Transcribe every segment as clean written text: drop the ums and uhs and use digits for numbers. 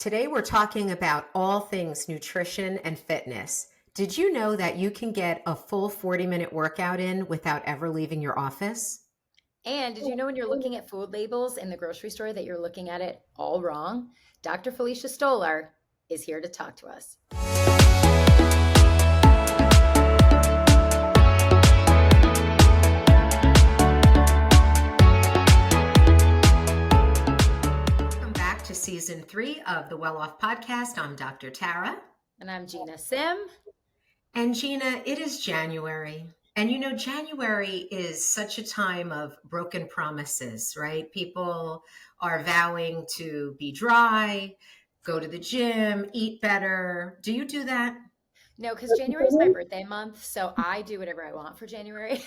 Today, we're talking about all things nutrition and fitness. Did you know that you can get a full 40-minute workout in without ever leaving your office? And did you know when you're looking at food labels in the grocery store that you're looking at it all wrong? Dr. Felicia Stoler is here to talk to us. Welcome back to season 3 of the Welloff Podcast. I'm Dr. Tara. And I'm Gina Sim. And Gina, it is January. And you know, January is such a time of broken promises, right? People are vowing to be dry, go to the gym, eat better. Do you do that? No, because January is my birthday month, so I do whatever I want for January.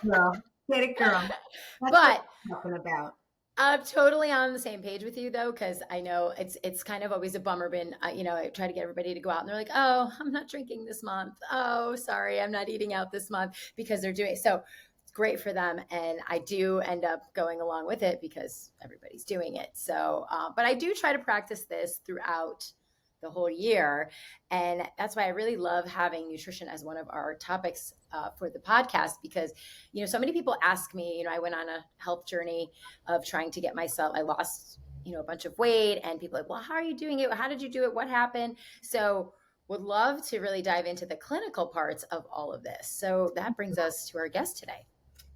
Girl, get it, girl. That's But what I'm talking about. I'm totally on the same page with you though, because I know it's kind of always a bummer. I try to get everybody to go out and they're like, "Oh, I'm not drinking this month. Oh, sorry, I'm not eating out this month," because they're doing so. It's great for them, and I do end up going along with it because everybody's doing it. So, but I do try to practice this throughout the whole year, and that's why I really love having nutrition as one of our topics for the podcast because so many people ask me. I went on a health journey of trying to get myself. I lost a bunch of weight, and people are like, well, how are you doing it? How did you do it? What happened? So would love to really dive into the clinical parts of all of this. So that brings us to our guest today.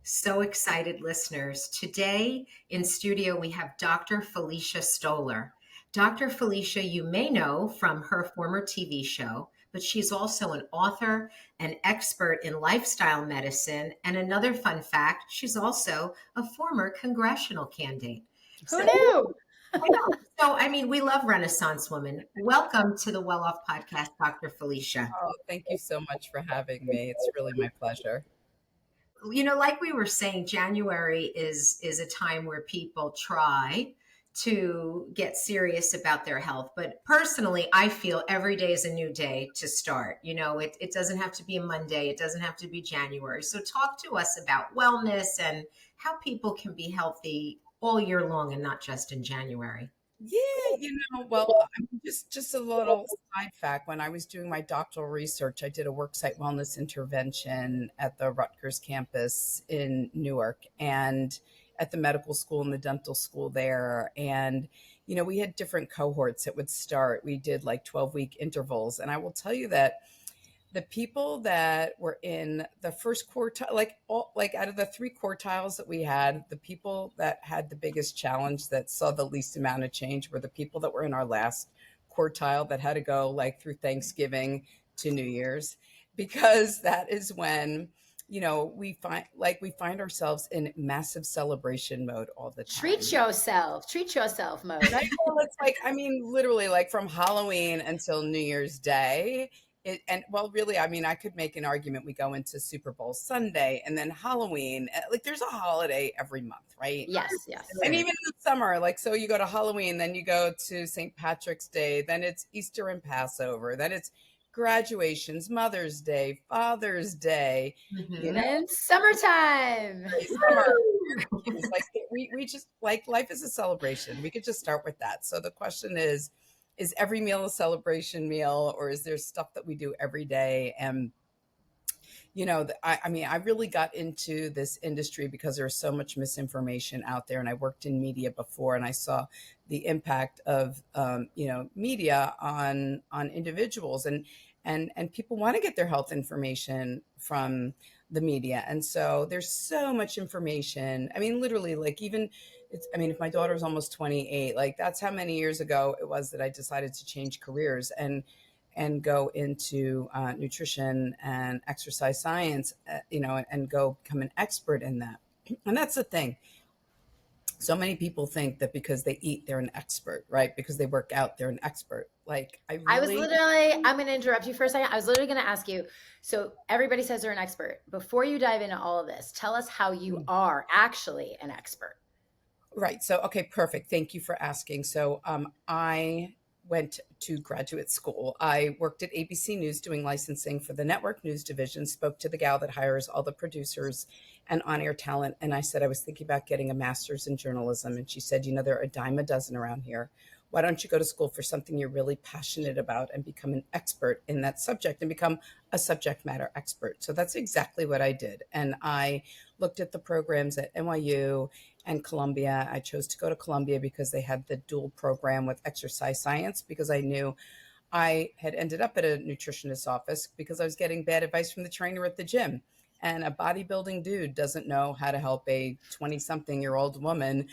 So excited, listeners. Today in studio, we have Dr. Felicia Stoler. Dr. Felicia, you may know from her former TV show, but she's also an author, an expert in lifestyle medicine, and another fun fact, she's also a former congressional candidate. Who knew? I know. So, we love Renaissance women. Welcome to the Welloff Podcast, Dr. Felicia. Oh, thank you so much for having me. It's really my pleasure. Like we were saying, January is a time where people try to get serious about their health. But personally, I feel every day is a new day to start. It doesn't have to be a Monday. It doesn't have to be January. So talk to us about wellness and how people can be healthy all year long and not just in January. Yeah, just a little side fact. When I was doing my doctoral research, I did a worksite wellness intervention at the Rutgers campus in Newark and at the medical school and the dental school there. And, we had different cohorts that would start. We did like 12-week intervals. And I will tell you that the people that were in the first quartile, like out of the 3 quartiles that we had, the people that had the biggest challenge that saw the least amount of change were the people that were in our last quartile that had to go like through Thanksgiving to New Year's, because that is when we find ourselves in massive celebration mode all the time. Treat yourself mode. It's like, literally like from Halloween until New Year's Day. I could make an argument. We go into Super Bowl Sunday and then Halloween. Like there's a holiday every month, right? Yes. And even in the summer, so you go to Halloween, then you go to St. Patrick's Day, then it's Easter and Passover, then it's graduations, Mother's Day, Father's Day, And summertime. Summer. It's like we just like life is a celebration. We could just start with that. So the question is every meal a celebration meal, or is there stuff that we do every day? And I really got into this industry because there's so much misinformation out there, and I worked in media before, and I saw the impact of media on individuals, and people want to get their health information from the media, and so there's so much information. Literally, if my daughter's almost 28, that's how many years ago it was that I decided to change careers and go into nutrition and exercise science, and go become an expert in that. And that's the thing. So many people think that because they eat, they're an expert, right? Because they work out, they're an expert. I'm going to interrupt you for a second. I was literally going to ask you. So everybody says they're an expert. Before you dive into all of this, tell us how you are actually an expert. Right. So, okay, perfect. Thank you for asking. So I went to graduate school. I worked at ABC News doing licensing for the network news division, spoke to the gal that hires all the producers and on-air talent. And I said I was thinking about getting a master's in journalism. And she said, there are a dime a dozen around here. Why don't you go to school for something you're really passionate about and become an expert in that subject and become a subject matter expert? So that's exactly what I did. And I looked at the programs at NYU and Columbia. I chose to go to Columbia because they had the dual program with exercise science, because I knew I had ended up at a nutritionist's office because I was getting bad advice from the trainer at the gym. And a bodybuilding dude doesn't know how to help a 20-something-year-old woman,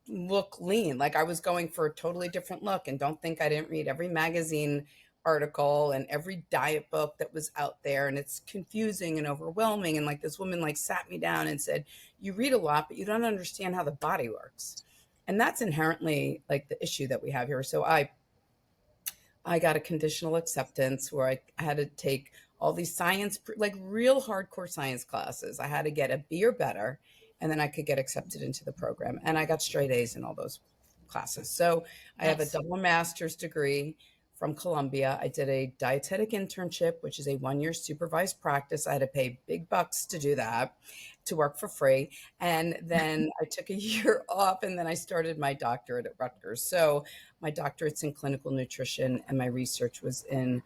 look lean. Like, I was going for a totally different look. And don't think I didn't read every magazine article and every diet book that was out there. And it's confusing and overwhelming. And like, this woman like sat me down and said, you read a lot, but you don't understand how the body works. And that's inherently like the issue that we have here. So I got a conditional acceptance where I had to take all these science, like real hardcore science classes. I had to get a B or better, and then I could get accepted into the program. And I got straight A's in all those classes. So I have a double master's degree from Columbia. I did a dietetic internship, which is a 1-year supervised practice. I had to pay big bucks to do that, to work for free. And then I took a year off, and then I started my doctorate at Rutgers. So my doctorate's in clinical nutrition, and my research was in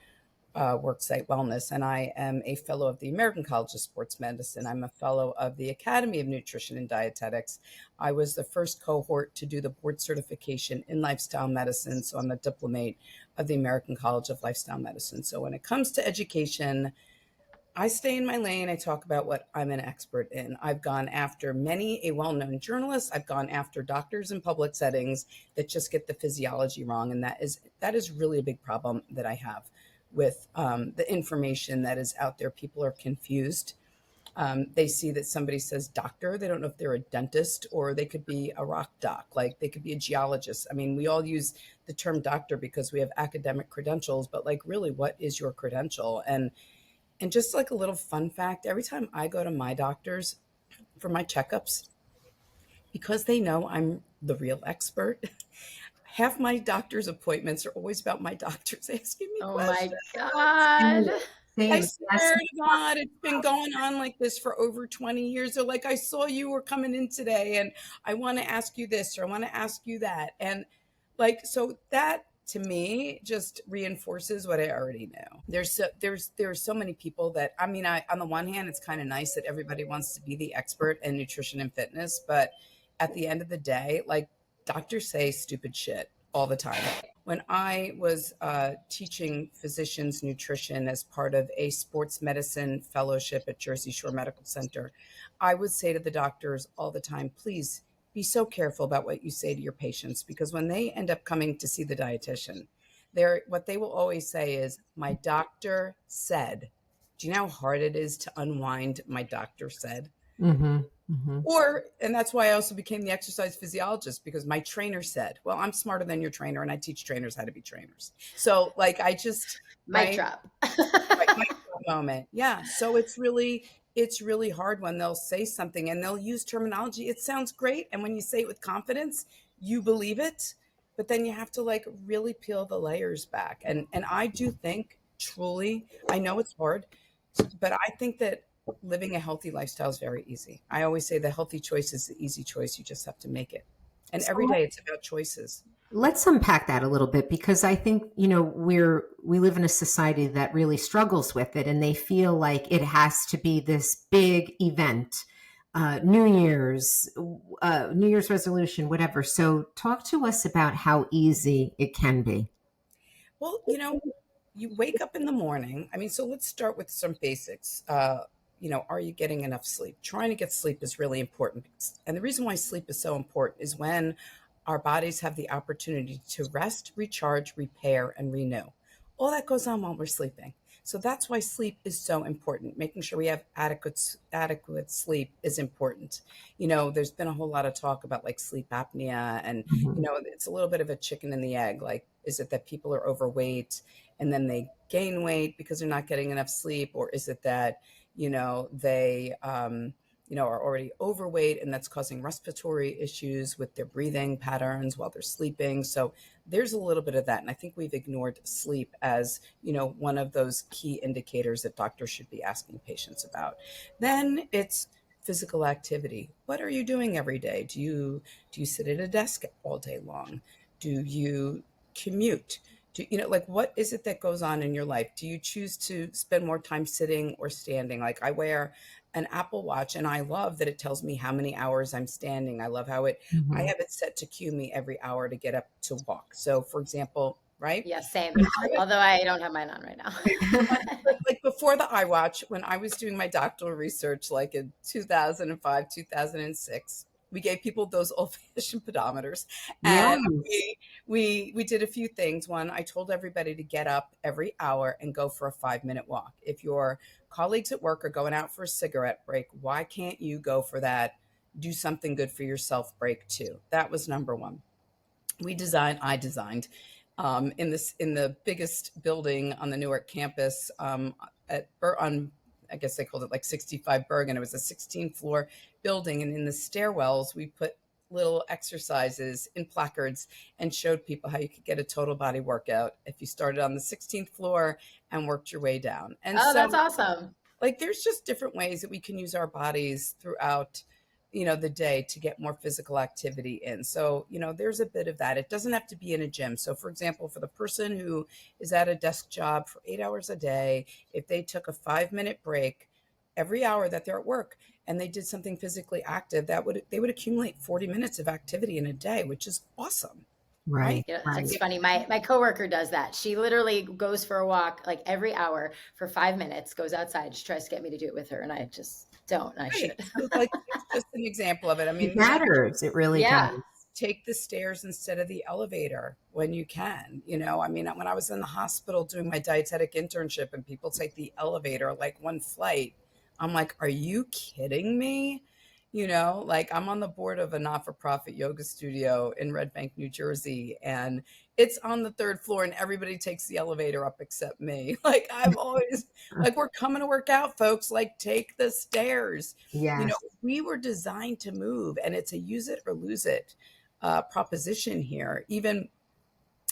worksite wellness. And I am a fellow of the American College of Sports Medicine. I'm a fellow of the Academy of Nutrition and Dietetics. I was the first cohort to do the board certification in lifestyle medicine. So I'm a diplomate of the American College of Lifestyle Medicine. So when it comes to education, I stay in my lane. I talk about what I'm an expert in. I've gone after many a well-known journalist. I've gone after doctors in public settings that just get the physiology wrong. And that is really a big problem that I have with the information that is out there. People are confused. They see that somebody says doctor. They don't know if they're a dentist, or they could be a rock doc, like they could be a geologist. I mean, we all use the term doctor because we have academic credentials, but like, really, what is your credential? And just like a little fun fact, every time I go to my doctors for my checkups, because they know I'm the real expert, half my doctor's appointments are always about my doctors asking me questions. Oh my God. I swear to God, it's been going on like this for over 20 years. They're like, I saw you were coming in today, and I want to ask you this, or I want to ask you that. And like, so that to me just reinforces what I already knew. There's so many people that, I mean, on the one hand, it's kind of nice that everybody wants to be the expert in nutrition and fitness, but at the end of the day, like, doctors say stupid shit all the time. When I was teaching physicians nutrition as part of a sports medicine fellowship at Jersey Shore Medical Center, I would say to the doctors all the time, please be so careful about what you say to your patients, because when they end up coming to see the dietitian, what they will always say is, my doctor said. Do you know how hard it is to unwind my doctor said? Mm-hmm. Mm-hmm. And that's why I also became the exercise physiologist, because my trainer said, well, I'm smarter than your trainer, and I teach trainers how to be trainers. So like, I just Mic drop. mic drop moment. Yeah. So it's really hard when they'll say something and they'll use terminology. It sounds great. And when you say it with confidence, you believe it, but then you have to like really peel the layers back. And I do think, truly, I know it's hard, but I think that living a healthy lifestyle is very easy. I always say the healthy choice is the easy choice. You just have to make it. And every day it's about choices. Let's unpack that a little bit, because I think, we live in a society that really struggles with it, and they feel like it has to be this big event, New Year's resolution, whatever. So talk to us about how easy it can be. Well, you wake up in the morning. I mean, so let's start with some basics. Are you getting enough sleep? Trying to get sleep is really important. And the reason why sleep is so important is when our bodies have the opportunity to rest, recharge, repair, and renew. All that goes on while we're sleeping. So that's why sleep is so important. Making sure we have adequate sleep is important. There's been a whole lot of talk about like sleep apnea, and, it's a little bit of a chicken and the egg. Like, is it that people are overweight and then they gain weight because they're not getting enough sleep? Or is it that, they, are already overweight, and that's causing respiratory issues with their breathing patterns while they're sleeping? So there's a little bit of that. And I think we've ignored sleep as, one of those key indicators that doctors should be asking patients about. Then it's physical activity. What are you doing every day? Do you sit at a desk all day long? Do you commute? Like, what is it that goes on in your life? Do you choose to spend more time sitting or standing? Like, I wear an Apple Watch, and I love that it tells me how many hours I'm standing. I love how I Mhm. have it set to cue me every hour to get up to walk. So, for example, right? Yeah, same. Although I don't have mine on right now. Like before the iWatch, when I was doing my doctoral research, like in 2005, 2006, we gave people those old-fashioned pedometers, and Yes. we did a few things. One, I told everybody to get up every hour and go for a 5-minute walk. If your colleagues at work are going out for a cigarette break, why can't you go for that? Do something good for yourself break too. That was number one. I designed in the biggest building on the Newark campus on, I guess they called it like 65 Bergen. It was a 16-floor building, and in the stairwells we put little exercises in placards and showed people how you could get a total body workout if you started on the 16th floor and worked your way down. And Oh, so, that's awesome. like, there's just different ways that we can use our bodies throughout the day to get more physical activity in. So there's a bit of that. It doesn't have to be in a gym. So for example, for the person who is at a desk job for 8 hours a day, if they took a 5-minute break every hour that they're at work and they did something physically active, they would accumulate 40 minutes of activity in a day, which is awesome. Right. Yeah, Right. it's funny. My coworker does that. She literally goes for a walk like every hour for 5 minutes, goes outside. She tries to get me to do it with her, and I just don't. I should. So, like, it's just an example of it. I mean, It matters. It really Yeah. does. take the stairs instead of the elevator when you can. I mean, when I was in the hospital doing my dietetic internship and people take the elevator like one flight, I'm like, are you kidding me? Like, I'm on the board of a not-for-profit yoga studio in Red Bank, New Jersey, and it's on the 3rd floor and everybody takes the elevator up except me. Like, I'm always like, we're coming to work out, folks. Like, take the stairs. Yes. We were designed to move, and it's a use it or lose it proposition here. Even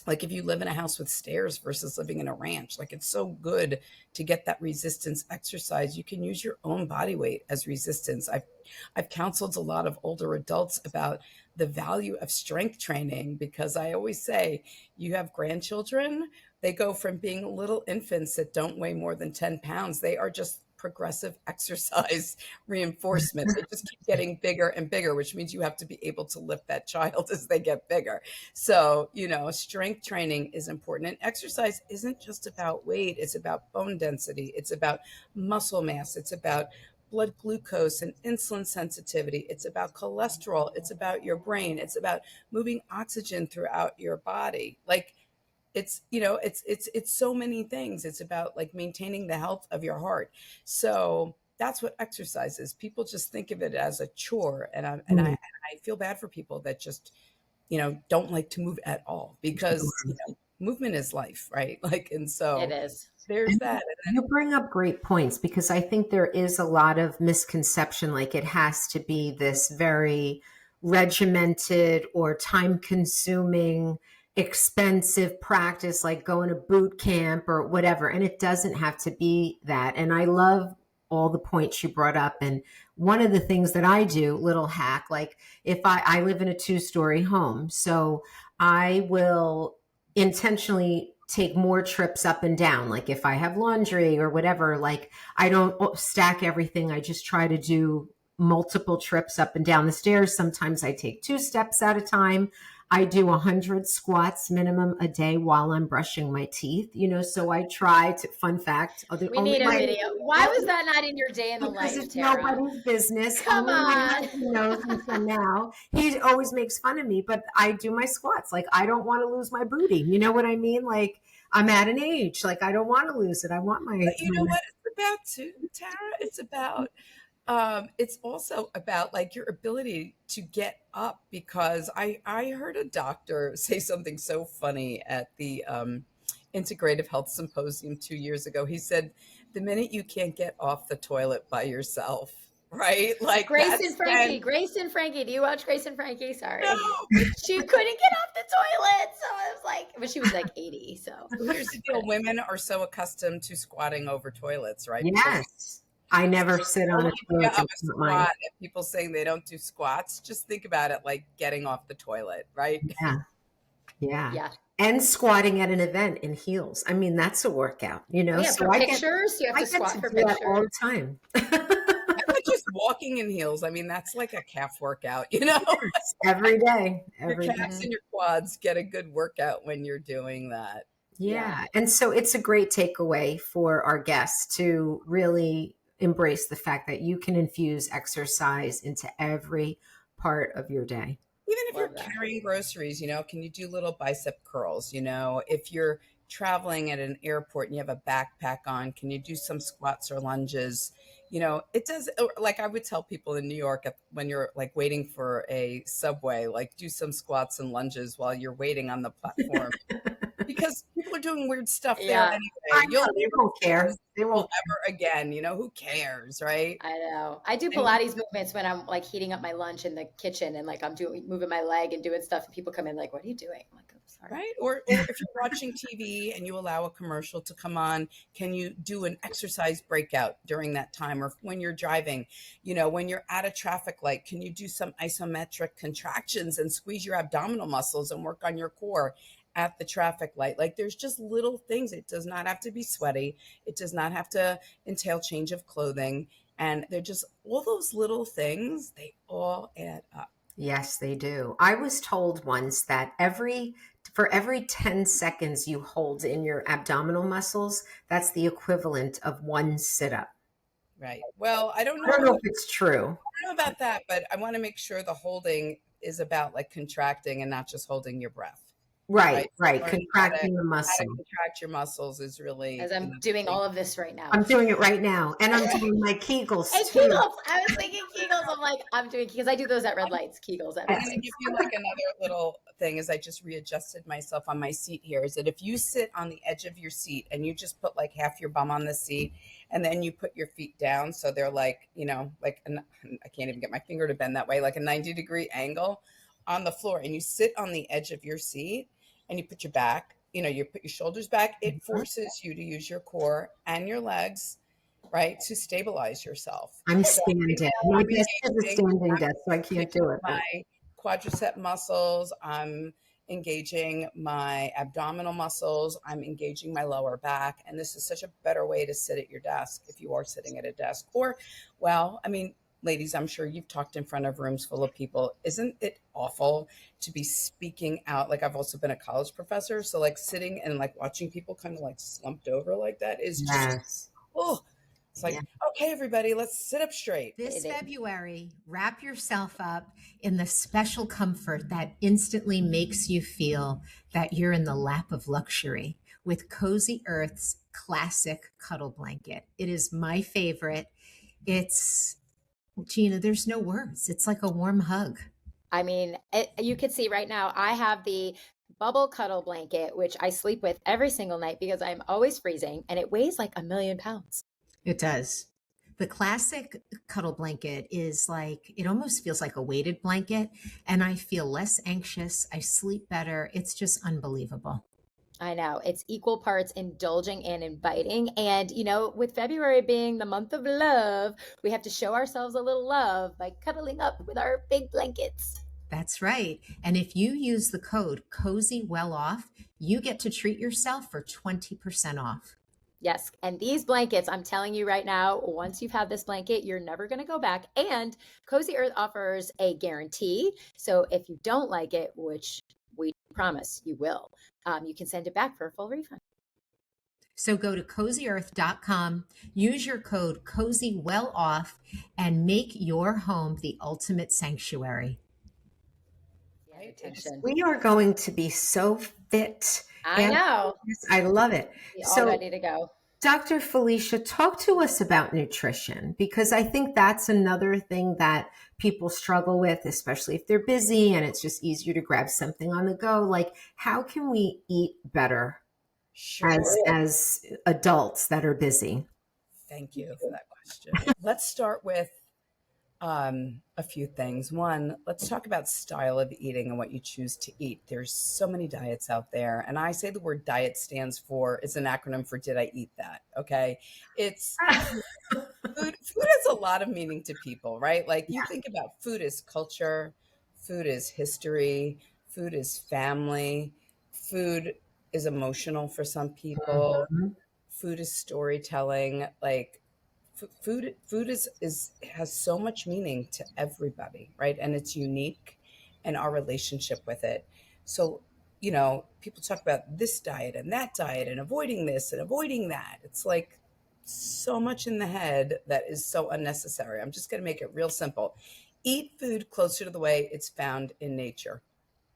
like if you live in a house with stairs versus living in a ranch, like, it's so good to get that resistance exercise. You can use your own body weight as resistance. I've counseled a lot of older adults about the value of strength training, because I always say, you have grandchildren, they go from being little infants that don't weigh more than 10 pounds. They are just progressive exercise reinforcement. They just keep getting bigger and bigger, which means you have to be able to lift that child as they get bigger. So, strength training is important. And exercise isn't just about weight. It's about bone density. It's about muscle mass. It's about blood glucose and insulin sensitivity. It's about cholesterol. It's about your brain. It's about moving oxygen throughout your body. Like, it's so many things. It's about, like, maintaining the health of your heart. So that's what exercise is. People just think of it as a chore, and I feel bad for people that just don't like to move at all, because movement is life, right? Like, and so It is. there's that. You bring up great points, because I think there is a lot of misconception, like it has to be this very regimented or time consuming, expensive practice, like going to boot camp or whatever. And it doesn't have to be that. And I love all the points you brought up. And one of the things that I do, little hack, like if I live in a 2-story home, so I will intentionally take more trips up and down. Like if I have laundry or whatever, like I don't stack everything. I just try to do multiple trips up and down the stairs. Sometimes I take 2 steps at a time. I do 100 squats minimum a day while I'm brushing my teeth, so I try to, fun fact. We need a video. Why was that not in your day in the Because life, it's Tara? nobody's business. Come Only my on. husband knows until now. He always makes fun of me, but I do my squats. Like, I don't want to lose my booty. You know what I mean? Like, I'm at an age, like, I don't want to lose it. I want my. But you know what it's about too, Tara? It's about it's also about, like, your ability to get up, because I heard a doctor say something so funny at the Integrative Health Symposium 2 years ago. He said, the minute you can't get off the toilet by yourself, right? Like, Grace and Frankie. Do you watch Grace and Frankie? Sorry. No. She couldn't get off the toilet. So I was like, but she was like 80. So Here's the deal. Women are so accustomed to squatting over toilets, right? Yes. I never sit on a toilet. Of a squat, and people saying they don't do squats, just think about it like getting off the toilet, right? Yeah. Yeah. Yeah. And squatting at an event in heels. I mean, that's a workout, you Oh know? yeah, So for pictures, you have I to get squat to for do that all pictures. the time. How about just walking in heels? I mean, that's like a calf workout, you know? Every day, Your every day. calves and your quads get a good workout when you're doing that. Yeah. And so it's a great takeaway for our guests to really embrace the fact that you can infuse exercise into every part of your day. Even if you're Love that. carrying groceries, you know, can you do little bicep curls? You know, if you're traveling at an airport and you have a backpack on, can you do some squats or lunges? You know, it does, like I would tell people in New York when you're like waiting for a subway, like do some squats and lunges while you're waiting on the platform because people are doing weird stuff there Yeah. anyway. You'll They never won't see care. those They people won't. ever again. You know, who cares, right? I know. I do And Pilates movements when I'm like heating up my lunch in the kitchen and like I'm doing moving my leg and doing stuff and people come in like, what are you doing? I'm like, I'm sorry. right? Or if you're watching TV and you allow a commercial to come on, can you do an exercise breakout during that time? Or when you're driving, you know, when you're at a traffic light, can you do some isometric contractions and squeeze your abdominal muscles and work on your core at the traffic light? Like there's just little things. It does not have to be sweaty. It does not have to entail change of clothing. And they're just all those little things, they all add up. Yes, they do. I was told once that for every 10 seconds you hold in your abdominal muscles, that's the equivalent of one sit up. Right. Well, I don't I don't know know. if it's true. I don't know about that, but I want to make sure the holding is about like contracting and not just holding your breath. Right. Learning Contracting the how muscle. to contract your muscles is really, As I'm doing all of this right now. I'm doing it right now. And I'm doing my Kegels Hey, too. Kegels. I was thinking Kegels. I'm like, I'm doing because I do those at red lights. Kegels at I'm red going to lights. give you like another little thing as I just readjusted myself on my seat here is that if you sit on the edge of your seat and you just put like half your bum on the seat and then you put your feet down so they're like, you know, like I can't even get my finger to bend that way, like a 90-degree angle on the floor, and you sit on the edge of your seat and you put your back, you know, you put your shoulders back, it forces you to use your core and your legs, right, to stabilize yourself. I'm So standing. I'm My desk is a engaging standing desk, so I can't do it. my quadricep muscles, I'm engaging my abdominal muscles, I'm engaging my lower back. And this is such a better way to sit at your desk if you are sitting at a desk. Or, well, I mean, ladies, I'm sure you've talked in front of rooms full of people. Isn't it awful to be speaking out? Like I've also been a college professor. So like sitting and like watching people kind of like slumped over like that is just, Yes. oh, it's like, okay, everybody, let's sit up straight. This February, wrap yourself up in the special comfort that instantly makes you feel that you're in the lap of luxury with Cozy Earth's classic cuddle blanket. It is my favorite. It's, Gina, there's no words. It's like a warm hug. I mean, you could see right now, I have the bubble cuddle blanket, which I sleep with every single night because I'm always freezing and it weighs like 1,000,000 pounds. It does. The classic cuddle blanket is like, it almost feels like a weighted blanket, and I feel less anxious. I sleep better. It's just unbelievable. I know. It's equal parts indulging and inviting. And, you know, with February being the month of love, we have to show ourselves a little love by cuddling up with our big blankets. That's right. And if you use the code Cozy Welloff, you get to treat yourself for 20% off. Yes. And these blankets, I'm telling you right now, once you've had this blanket, you're never going to go back. And Cozy Earth offers a guarantee. So if you don't like it, which we promise you will, you can send it back for a full refund. So go to cozyearth.com, use your code CozyWellOff, and make your home the ultimate sanctuary. We are going to be so fit. I know. I love it. We're all ready to go. Dr. Felicia, talk to us about nutrition, because I think that's another thing that people struggle with, especially if they're busy and it's just easier to grab something on the go. Like, how can we eat better as adults that are busy? Thank you for that question. Let's start with a few things. One, let's talk about style of eating and what you choose to eat. There's so many diets out there. And I say the word diet it's an acronym for did I eat that? Okay. It's food has a lot of meaning to people, right? Like you think about food as culture, food is history, food is family, food is emotional for some people. Mhm. Food is storytelling. Like food is has so much meaning to everybody, right? And it's unique and our relationship with it. So, people talk about this diet and that diet and avoiding this and avoiding that. It's like so much in the head that is so unnecessary. I'm just going to make it real simple. Eat food closer to the way it's found in nature.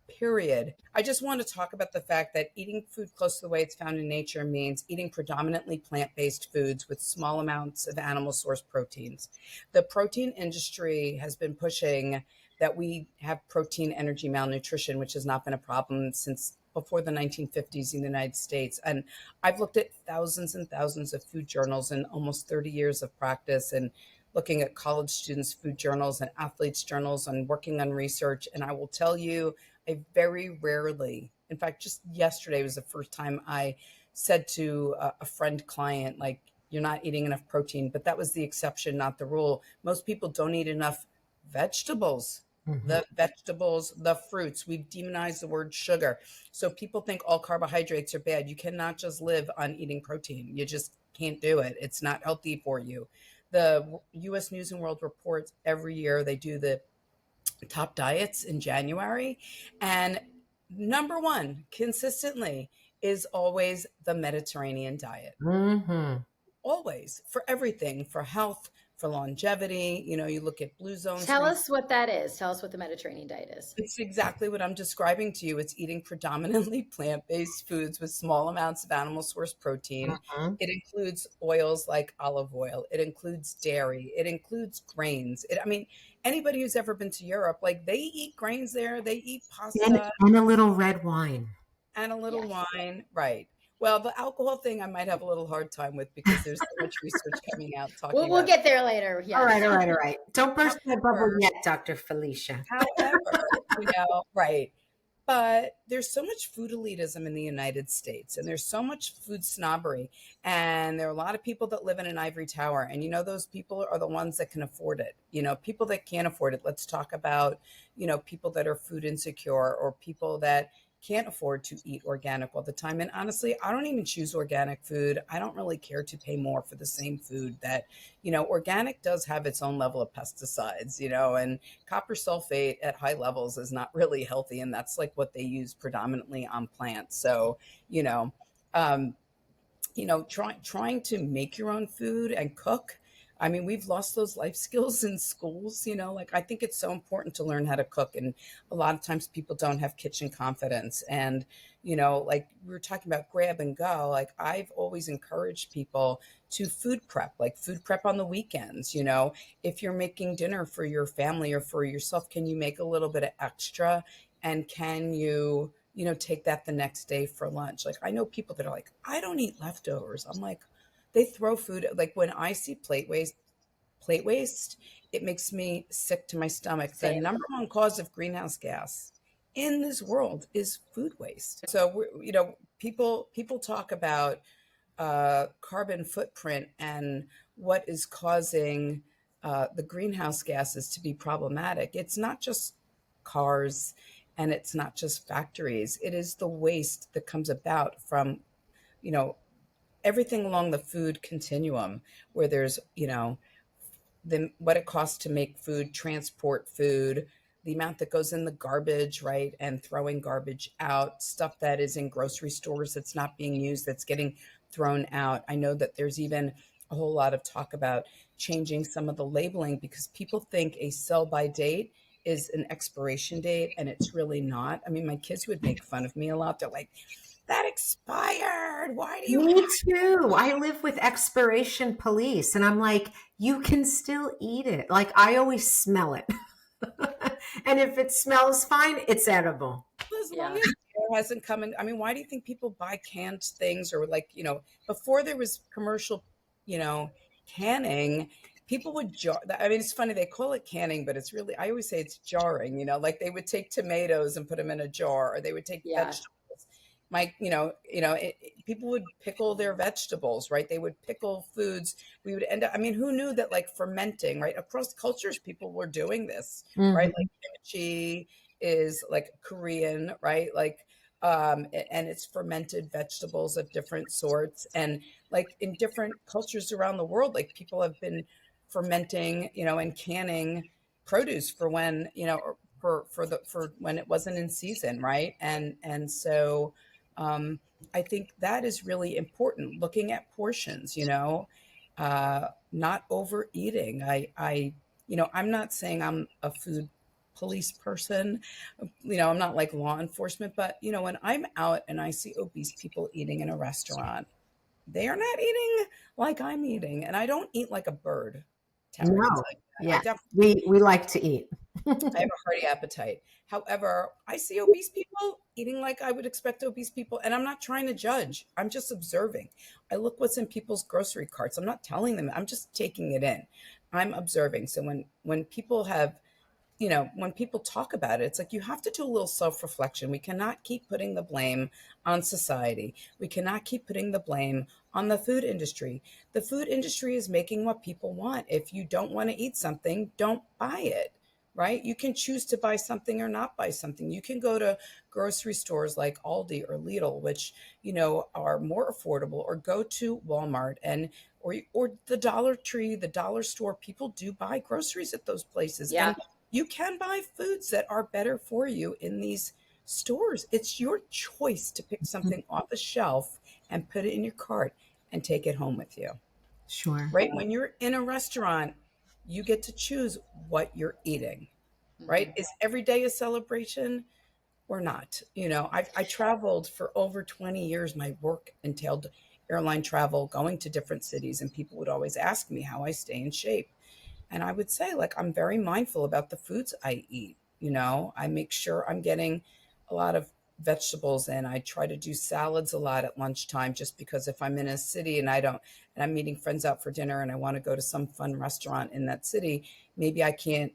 Period. I just want to talk about the fact that eating food close to the way it's found in nature means eating predominantly plant-based foods with small amounts of animal source proteins. The protein industry has been pushing that we have protein energy malnutrition, which has not been a problem since before the 1950s in the United States. And I've looked at thousands and thousands of food journals in almost 30 years of practice, and looking at college students' food journals and athletes' journals and working on research. And I will tell you, I very rarely, in fact, just yesterday was the first time I said to a friend client, like, you're not eating enough protein, but that was the exception, not the rule. Most people don't eat enough vegetables, the vegetables, the fruits. We've demonized the word sugar. So people think all carbohydrates are bad. You cannot just live on eating protein. You just can't do it. It's not healthy for you. The U.S. News and World Report every year, they do the top diets in January. And number one, consistently, is always the Mediterranean diet. Mhm. Always, for everything, for health, for longevity. You look at blue zones. Tell us what that is. Tell us what the Mediterranean diet is. It's exactly what I'm describing to you. It's eating predominantly plant-based foods with small amounts of animal source protein. Mhm. It includes oils like olive oil. It includes dairy. It includes grains. Anybody who's ever been to Europe, like, they eat grains there. They eat pasta And a little red wine. and a little Yes. wine. Right. Well, the alcohol thing I might have a little hard time with because there's so much research coming out talking We'll about. get there later. Yes. All right. Don't burst that bubble However, yet, Dr. Felicia. right. But there's so much food elitism in the United States, and there's so much food snobbery. And there are a lot of people that live in an ivory tower. And, those people are the ones that can afford it. People that can't afford it. Let's talk about, people that are food insecure, or people that can't afford to eat organic all the time. And honestly, I don't even choose organic food. I don't really care to pay more for the same food that, organic does have its own level of pesticides, and copper sulfate at high levels is not really healthy. And that's like what they use predominantly on plants. So, um, trying to make your own food and cook. I mean, we've lost those life skills in schools, like, I think it's so important to learn how to cook. And a lot of times people don't have kitchen confidence. And, like we were talking about grab and go, like, I've always encouraged people to food prep on the weekends. If you're making dinner for your family or for yourself, can you make a little bit of extra? And can you take that the next day for lunch? Like, I know people that are like, I don't eat leftovers. I'm like, they throw food. Like, when I see plate waste, it makes me sick to my stomach. The Same. number one cause of greenhouse gas in this world is food waste. So, people talk about carbon footprint and what is causing the greenhouse gases to be problematic. It's not just cars, and it's not just factories. It is the waste that comes about from, everything along the food continuum, where there's, what it costs to make food, transport food, the amount that goes in the garbage, right? And throwing garbage out, stuff that is in grocery stores that's not being used, that's getting thrown out. I know that there's even a whole lot of talk about changing some of the labeling, because people think a sell by date is an expiration date, and it's really not. I mean, my kids would make fun of me a lot. They're like, that expired. Why do you Me have too. I live with expiration police, and I'm like, you can still eat it. Like, I always smell it. And if it smells fine, it's edible. as long Yeah. as air hasn't come in? I mean, why do you think people buy canned things? Or, like, before there was commercial, canning, people would jar. I mean, it's funny, they call it canning, but it's really, I always say it's jarring. Like, they would take tomatoes and put them in a jar, or they would take Yeah. vegetables. People would pickle their vegetables, right? They would pickle foods. We would end up, I mean, who knew that, like, fermenting, right? Across cultures, people were doing this, right? Mhm. Like, kimchi is like Korean, right? Like, And it's fermented vegetables of different sorts. And like in different cultures around the world, like people have been fermenting, and canning produce for when, for when it wasn't in season, right? And so I think that is really important. Looking at portions, not overeating. I'm not saying I'm a food police person. I'm not like law enforcement, but when I'm out and I see obese people eating in a restaurant, they are not eating like I'm eating, and I don't eat like a bird. Tara can No. tell you that. I Yeah. definitely We like to eat. I have a hearty appetite. However, I see obese people eating like I would expect obese people, and I'm not trying to judge. I'm just observing. I look what's in people's grocery carts. I'm not telling them. I'm just taking it in. I'm observing. So when people have when people talk about it, it's like you have to do a little self-reflection. We cannot keep putting the blame on society. We cannot keep putting the blame on the food industry. The food industry is making what people want. If you don't want to eat something, don't buy it, right? You can choose to buy something or not buy something. You can go to grocery stores like Aldi or Lidl, which, are more affordable, or go to Walmart or the Dollar Tree, the dollar store. People do buy groceries at those places. Yeah. And you can buy foods that are better for you in these stores. It's your choice to pick something off a shelf and put it in your cart and take it home with you. Sure. Right? When you're in a restaurant, you get to choose what you're eating. Right? Is every day a celebration or not? I traveled for over 20 years. My work entailed airline travel, going to different cities, and people would always ask me how I stay in shape. And I would say, like, I'm very mindful about the foods I eat. I make sure I'm getting a lot of vegetables, and I try to do salads a lot at lunchtime, just because if I'm in a city and I'm meeting friends out for dinner and I want to go to some fun restaurant in that city, maybe I can't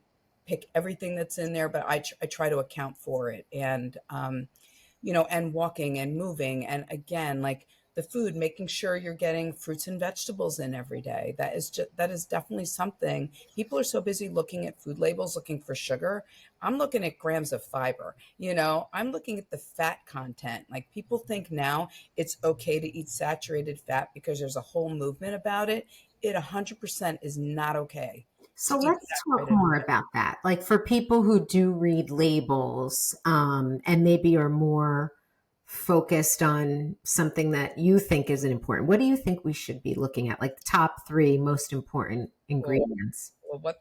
pick everything that's in there, but I try to account for it. And, and walking and moving. And again, like, the food, making sure you're getting fruits and vegetables in every day. That is definitely something. People are so busy looking at food labels, looking for sugar. I'm looking at grams of fiber. I'm looking at the fat content. Like, people think now it's okay to eat saturated fat because there's a whole movement about it. It 100% is not okay. So let's talk more about that. Like, for people who do read labels, and maybe are more focused on something that you think isn't important, what do you think we should be looking at? Like the top 3 most important ingredients?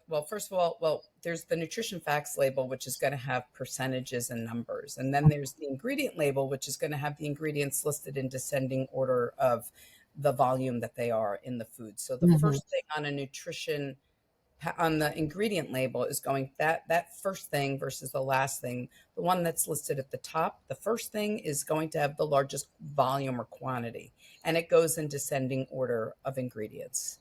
Well, first of all, there's the nutrition facts label, which is going to have percentages and numbers. And then there's the ingredient label, which is going to have the ingredients listed in descending order of the volume that they are in the food. So the first thing on the ingredient label is going that first thing versus the last thing. The one that's listed at the top, the first thing is going to have the largest volume or quantity, and it goes in descending order of ingredients.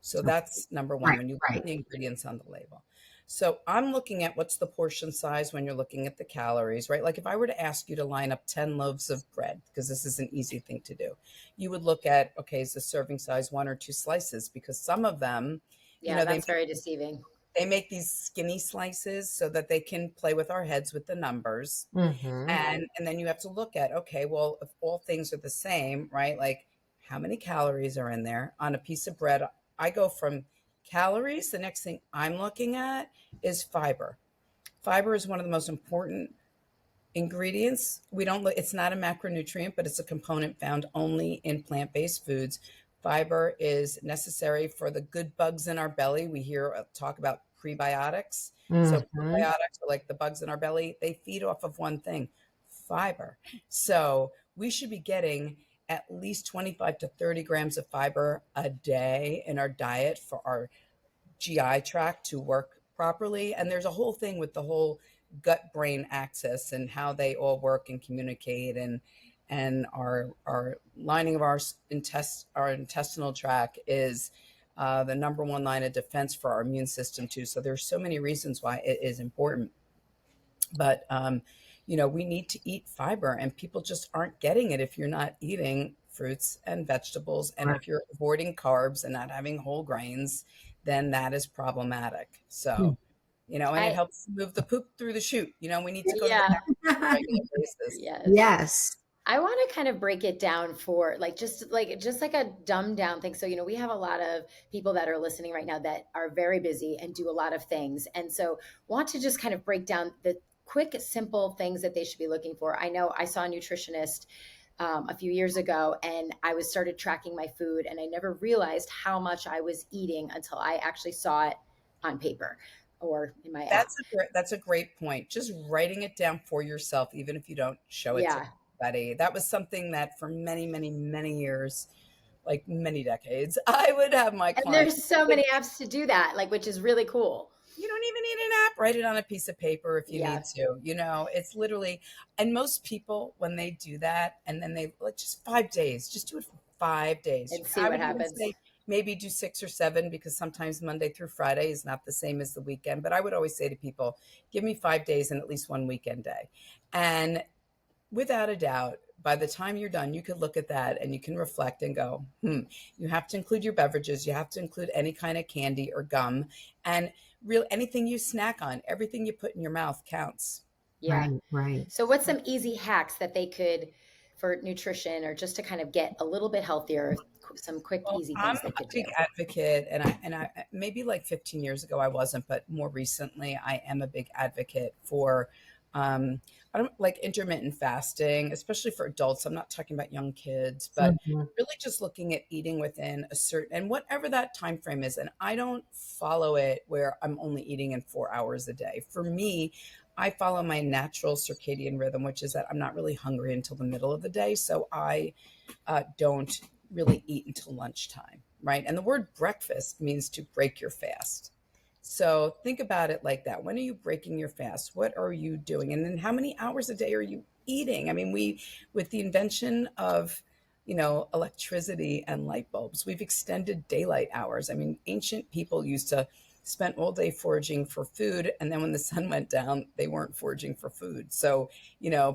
So that's number one, when you put the ingredients on the label. So I'm looking at what's the portion size when you're looking at the calories, right? Like, if I were to ask you to line up 10 loaves of bread, because this is an easy thing to do, you would look at, okay, is the serving size 1 or 2 slices? Because some of them, that's very deceiving. They make these skinny slices so that they can play with our heads with the numbers. And then you have to look at, okay, well, if all things are the same, right? Like, how many calories are in there on a piece of bread? I go from calories. The next thing I'm looking at is fiber. Fiber is one of the most important ingredients. It's not a macronutrient, but it's a component found only in plant-based foods. Fiber is necessary for the good bugs in our belly. We hear talk about prebiotics. So prebiotics are like the bugs in our belly. They feed off of one thing, fiber. So we should be getting at least 25 to 30 grams of fiber a day in our diet for our GI tract to work properly. And there's a whole thing with the whole gut brain axis and how they all work and communicate, and our lining of our intestinal tract is the number one line of defense for our immune system too. So there's so many reasons why it is important. But we need to eat fiber, and people just aren't getting it if you're not eating fruits and vegetables. And if you're avoiding carbs and not having whole grains, then that is problematic. So and it I helps move the poop through the chute. We need to go to the yeah, bathroom on a regular basis. yes. Yes. I want to kind of break it down for like a dumbed down thing. So, we have a lot of people that are listening right now that are very busy and do a lot of things. And so want to just kind of break down the quick, simple things that they should be looking for. I know I saw a nutritionist a few years ago, and I was started tracking my food, and I never realized how much I was eating until I actually saw it on paper or in my app. That's a great point. Just writing it down for yourself, even if you don't show it to Yeah. anybody. That was something that for many, many, many years, like many decades, I would have my And clients. there's so many apps to do that, like, which is really cool. You don't even need an app. Write it on a piece of paper if you Yeah. need to. It's literally, and most people, when they do that, and then they like just 5 days, just do it for 5 days. And see I what would even happens. say maybe do 6 or 7, because sometimes Monday through Friday is not the same as the weekend. But I would always say to people, give me 5 days and at least one weekend day. And without a doubt, by the time you're done, you could look at that and you can reflect and go, you have to include your beverages. You have to include any kind of candy or gum, and anything you snack on, everything you put in your mouth counts. Yeah. Right. So what's some easy hacks that they could for nutrition or just to kind of get a little bit healthier, some quick, Well, easy I'm things they a could do? big advocate, and I maybe like 15 years ago I wasn't, but more recently I am a big advocate for I don't like intermittent fasting, especially for adults. I'm not talking about young kids, but Mhm. really just looking at eating within a certain, and whatever that time frame is. And I don't follow it where I'm only eating in 4 hours a day. For me, I follow my natural circadian rhythm, which is that I'm not really hungry until the middle of the day. So I don't really eat until lunchtime, right? And the word breakfast means to break your fast. So think about it like that. When are you breaking your fast? What are you doing? And then how many hours a day are you eating? I mean, with the invention of, electricity and light bulbs, we've extended daylight hours. I mean, ancient people used to spend all day foraging for food. And then when the sun went down, they weren't foraging for food. So,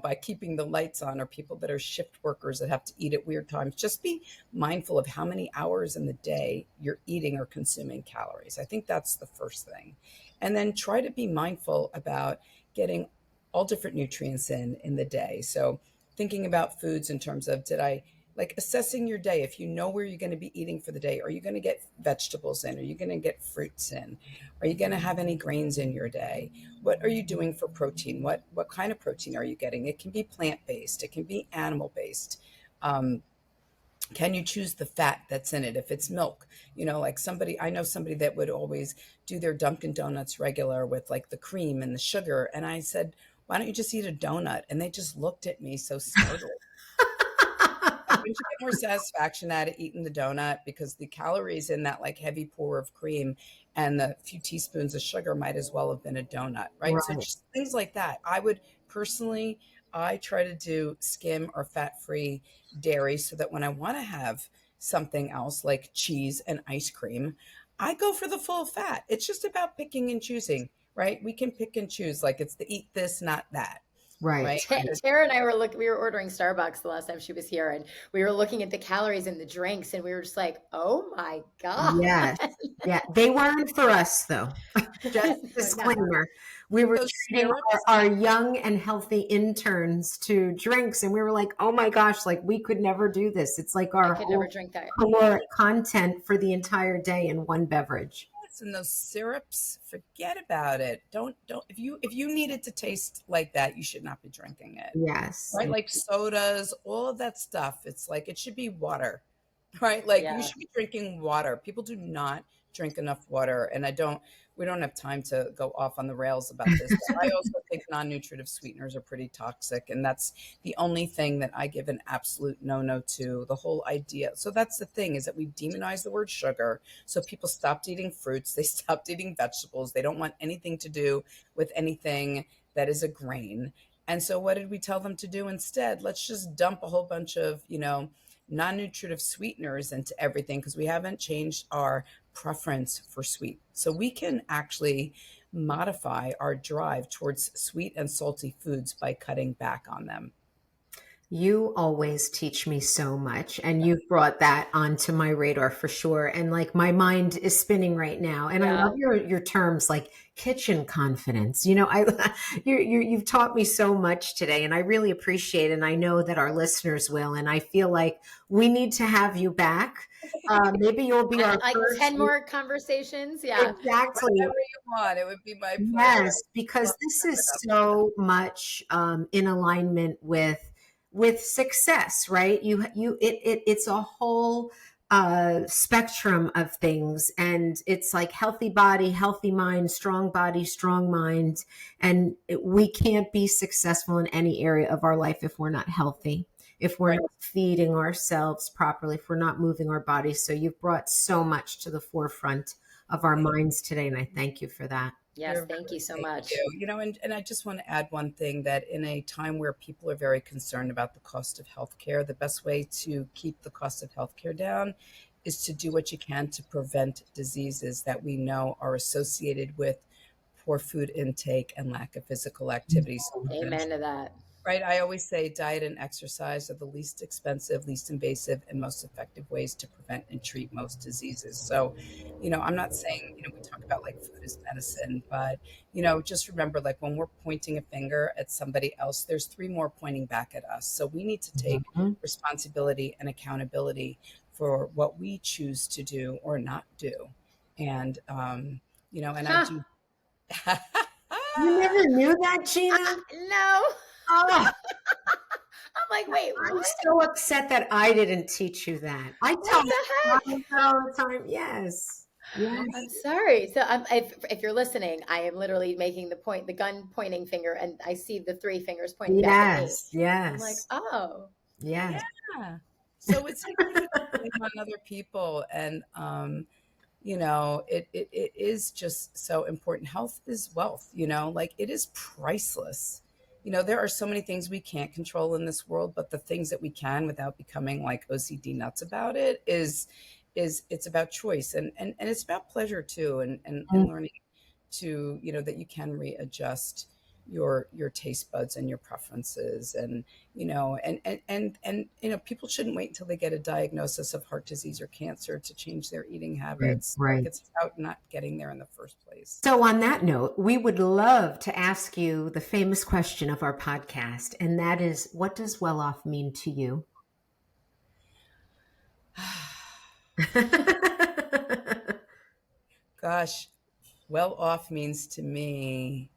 by keeping the lights on, or people that are shift workers that have to eat at weird times, just be mindful of how many hours in the day you're eating or consuming calories. I think that's the first thing. And then try to be mindful about getting all different nutrients in the day. So thinking about foods in terms of, did I like assessing your day? If you know where you're going to be eating for the day, are you going to get vegetables in? Are you going to get fruits in? Are you going to have any grains in your day? What are you doing for protein? What kind of protein are you getting? It can be plant-based. It can be animal-based. Can you choose the fat that's in it? If it's milk, like I know somebody that would always do their Dunkin' Donuts regular with like the cream and the sugar. And I said, why don't you just eat a donut? And they just looked at me so smartly. Don't you get more satisfaction out of eating the donut? Because the calories in that like heavy pour of cream and the few teaspoons of sugar might as well have been a donut, right? So Right. just things like that. I would personally, I try to do skim or fat-free dairy, so that when I want to have something else like cheese and ice cream, I go for the full fat. It's just about picking and choosing, right? We can pick and choose. Like, it's the eat this, not that, Right. right? Tara and I we were ordering Starbucks the last time she was here, and we were looking at the calories in the drinks, and we were just like, oh my God. Yes. Yeah. They weren't for us, though. Just No. disclaimer. We were Those treating syrups, our young and healthy interns to drinks, and we were like, oh my gosh, like we could never do this. It's like I our could whole never drink that. caloric content for the entire day in one beverage. and those syrups, forget about it. Don't if you need it to taste like that, you should not be drinking it. Yes. Right? Like sodas, all of that stuff. It's like it should be water. Right? Like you Yeah. should be drinking water. People do not drink enough water. And we don't have time to go off on the rails about this. But I also think non-nutritive sweeteners are pretty toxic. And that's the only thing that I give an absolute no to. The whole idea. So that's the thing, is that we demonize the word sugar. So people stopped eating fruits. They stopped eating vegetables. They don't want anything to do with anything that is a grain. And so what did we tell them to do instead? Let's just dump a whole bunch of, non-nutritive sweeteners into everything, because we haven't changed our preference for sweet. So we can actually modify our drive towards sweet and salty foods by cutting back on them. You always teach me so much, and you've brought that onto my radar for sure. And like my mind is spinning right now. And I Yeah. love your terms like kitchen confidence. You know, you've taught me so much today, and I really appreciate it. And I know that our listeners will. And I feel like we need to have you back. Maybe you'll be our Like first. 10 more conversations. Yeah. Exactly. Whatever you want, it would be my pleasure. Yes, because this is so much in alignment with success, right? It's a whole spectrum of things, and it's like healthy body, healthy mind, strong mind, and we can't be successful in any area of our life if we're not healthy, if we're Right. not feeding ourselves properly, if we're not moving our bodies. So you've brought so much to the forefront of our minds today, and I thank you for that. Yes. You're Thank you so thank much. you. You know, and I just want to add one thing, that in a time where people are very concerned about the cost of healthcare, the best way to keep the cost of healthcare down is to do what you can to prevent diseases that we know are associated with poor food intake and lack of physical activity. So Amen to that. right. I always say diet and exercise are the least expensive, least invasive, and most effective ways to prevent and treat most diseases. So, I'm not saying, we talk about like food is medicine, but, just remember, like when we're pointing a finger at somebody else, there's three more pointing back at us. So we need to take Mhm. responsibility and accountability for what we choose to do or not do. And, and I Huh. do. You never knew that, Gina? No. Oh, I'm like, wait, I'm what? so upset that I didn't teach you that. I tell What the my heck? clients that all the time. Yes. Yes. I'm sorry. So if you're listening, I am literally making the gun pointing finger, and I see the three fingers pointing back at me. Yes. I'm like, Yes. oh, Yes. Yeah. So it's like we blame on other people, and it is just so important. Health is wealth, like it is priceless. There are so many things we can't control in this world, but the things that we can without becoming like OCD nuts about it is it's about choice, and it's about pleasure too, and learning to, that you can readjust your taste buds and your preferences, and people shouldn't wait until they get a diagnosis of heart disease or cancer to change their eating habits. Like Right. it's about not getting there in the first place. So, on that note, we would love to ask you the famous question of our podcast, and that is, what does Welloff mean to you? Gosh, well off means to me,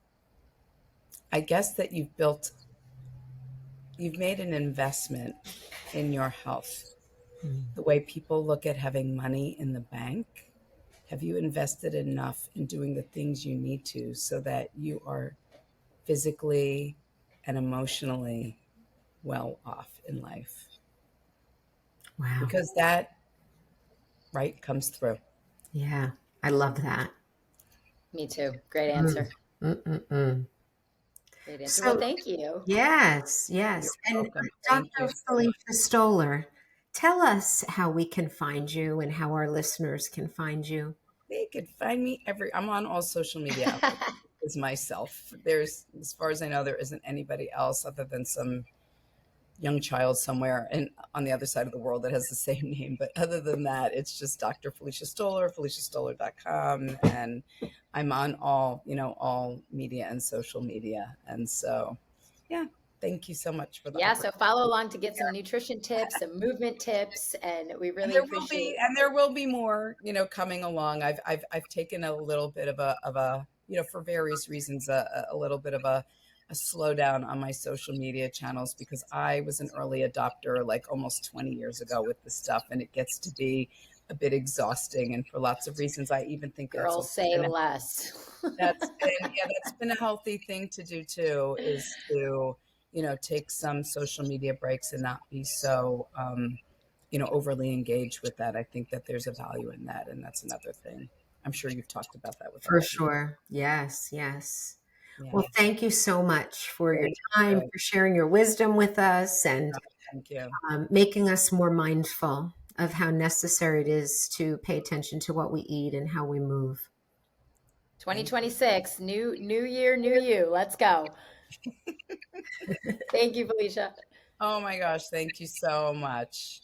I guess that you've made an investment in your health. The way people look at having money in the bank, have you invested enough in doing the things you need to so that you are physically and emotionally well off in life? Wow. Because that, right, comes through. Yeah. I love that. me too. Great answer. Mm-mm-mm. Great answer. So, Well, thank you. yes. You're And welcome. Thank Dr. you so Felicia much. Stoler, tell us how we can find you and how our listeners can find you. They could find me I'm on all social media as myself. There's, as far as I know, there isn't anybody else other than some young child somewhere and on the other side of the world that has the same name. But other than that, it's just Dr. Felicia Stoler, FeliciaStoler.com. And I'm on all media and social media. And so, yeah, thank you so much for the Yeah. So opportunity. follow along to get some nutrition tips, some movement tips, and we And really there will appreciate be, and there will be more, coming along. I've taken a little bit of a for various reasons, a little bit of a slowdown on my social media channels, because I was an early adopter like almost 20 years ago with this stuff, and it gets to be a bit exhausting. And for lots of reasons, I even think girls say less. that's been a healthy thing to do too, is to, take some social media breaks and not be so, overly engaged with that. I think that there's a value in that. And that's another thing. I'm sure you've talked about that with For other people. sure. Yes. Yes. Yeah. Well, thank you so much for your Thank time, you. for sharing your wisdom with us, and Thank you. making us more mindful of how necessary it is to pay attention to what we eat and how we move. 2026, new year, new you. Let's go. Thank you, Felicia. Oh my gosh, thank you so much.